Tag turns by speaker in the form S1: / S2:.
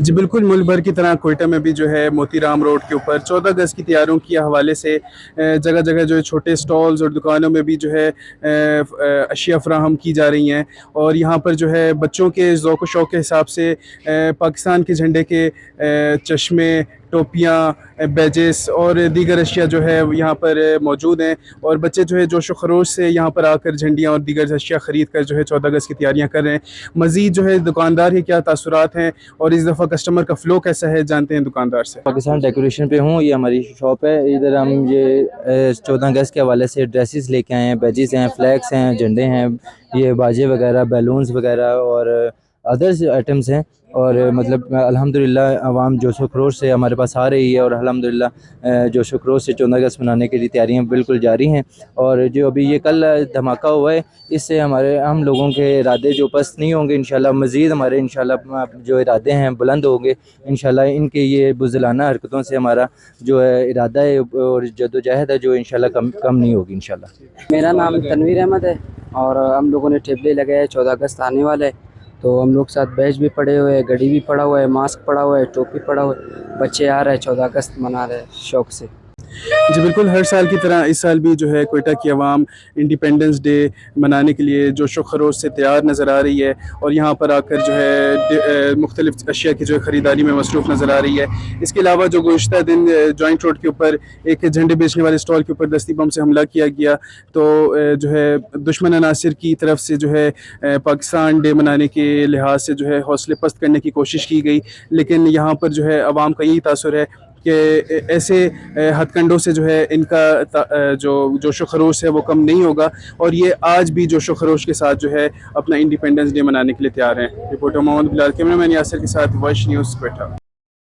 S1: जी बिल्कुल, मुल्क भर की तरह क्वेटा में भी जो है मोतीराम रोड के ऊपर 14 अगस्त की तैयारियों के हवाले से जगह-जगह जो है छोटे स्टॉल्स और दुकानों में भी जो है अशिया फ़राहम की जा रही हैं और यहाँ पर जो है बच्चों के ज़ौक़ व शौक़ के हिसाब से पाकिस्तान के झंडे के चश्मे, टोपियाँ, बैजेस और दीगर अशिया जो है यहाँ पर मौजूद हैं और बच्चे जो है जोश व खरोश से यहाँ पर आकर झंडियाँ और दीगर अशिया ख़रीद कर जो है 14 अगस्त की तैयारियाँ कर रहे हैं। मज़ीद जो है दुकानदार के क्या तासुरात हैं और इस दफ़ा कस्टमर का फ़्लो कैसा है, जानते हैं दुकानदार से।
S2: पाकिस्तान डेकोरेशन पे हूँ, ये हमारी शॉप है। इधर हम ये 14 अगस्त के हवाले से ड्रेसेस लेके आए हैं, बैजेस हैं, फ्लैग्स हैं, झंडे हैं, ये बाजे वगैरह, बैलून्स वगैरह और अदर्स आइटम्स हैं। और मतलब अल्हम्दुलिल्लाह अवाम जोश व खरोश से हमारे पास आ रही है और अल्हम्दुलिल्लाह जोश व खरोश से 14 अगस्त मनाने के लिए तैयारियां बिल्कुल जारी हैं। और जो अभी ये कल धमाका हुआ है, इससे हम लोगों के इरादे जो पस्त नहीं होंगे, इंशाल्लाह मज़ीद हमारे इंशाल्लाह जो इरादे हैं बुलंद होंगे। इंशाल्लाह इनके ये बुज़दिलाना हरकतों से हमारा जो है इरादा है और जद्दोजहद है जो इंशाल्लाह कम नहीं होगी इंशाल्लाह।
S3: मेरा नाम तनवीर अहमद है और हम लोगों ने टेबले लगाए। 14 अगस्त आने वाला है तो हम लोग साथ बैज भी पड़े हुए हैं, घड़ी भी पड़ा हुआ है, मास्क पड़ा हुआ है, टोपी पड़ा हुआ है। बच्चे आ रहे हैं, 14 अगस्त मना रहे हैं शौक़ से।
S1: जी बिल्कुल, हर साल की तरह इस साल भी जो है क्वेटा की आवाम इंडिपेंडेंस डे मनाने के लिए जोश व खरोश से तैयार नज़र आ रही है और यहाँ पर आकर जो है मुख्तलिफ़ अशिया की जो है ख़रीदारी में मसरूफ़ नज़र आ रही है। इसके अलावा जो गुज़िश्ता दिन जॉइंट रोड के ऊपर एक झंडे बेचने वाले स्टॉल के ऊपर दस्ती बम से हमला किया गया, तो जो है दुश्मन अनासिर की तरफ से जो है पाकिस्तान डे मनाने के लिहाज से जो है हौसले पस्त करने की कोशिश की गई। लेकिन यहाँ पर जो है आवाम का यही तासुर है कि ऐसे हथकंडों से जो है इनका जो जोश व खरोश है वो कम नहीं होगा और ये आज भी जोश व खरोश के साथ जो है अपना इंडिपेंडेंस डे मनाने के लिए तैयार हैं। रिपोर्टर मोहम्मद बिलाल, कैमरामैन यासिर के साथ वॉइस न्यूज़ क्वेटा।